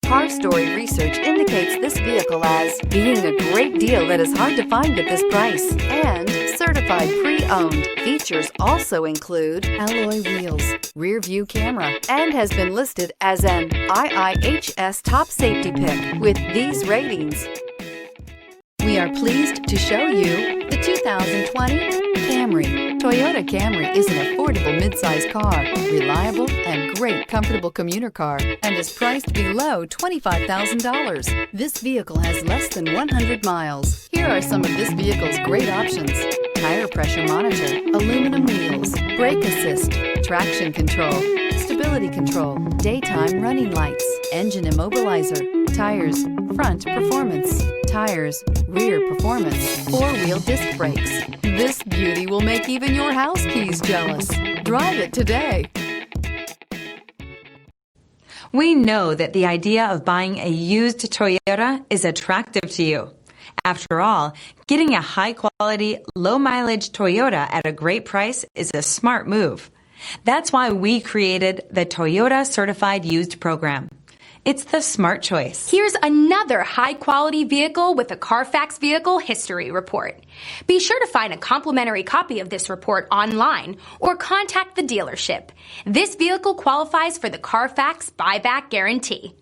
Car Story research indicates this vehicle as being a great deal that is hard to find at this price and certified pre-owned. Features also include alloy wheels, rear view camera, and has been listed as an IIHS top safety pick with these ratings. We are pleased to show you the 2020 Camry. Toyota Camry is an affordable midsize car, reliable and great comfortable commuter car, and is priced below $25,000. This vehicle has less than 100 miles. Here are some of this vehicle's great options: tire pressure monitor, aluminum wheels, brake assist, traction control, stability control, daytime running lights, engine immobilizer, tires, front performance, tires, rear performance, four-wheel disc brakes. This beauty will make even your house keys jealous. Drive it today. We know that the idea of buying a used Toyota is attractive to you. After all, getting a high-quality, low-mileage Toyota at a great price is a smart move. That's why we created the Toyota Certified Used program. It's the smart choice. Here's another high-quality vehicle with a Carfax Vehicle History Report. Be sure to find a complimentary copy of this report online or contact the dealership. This vehicle qualifies for the Carfax Buyback Guarantee.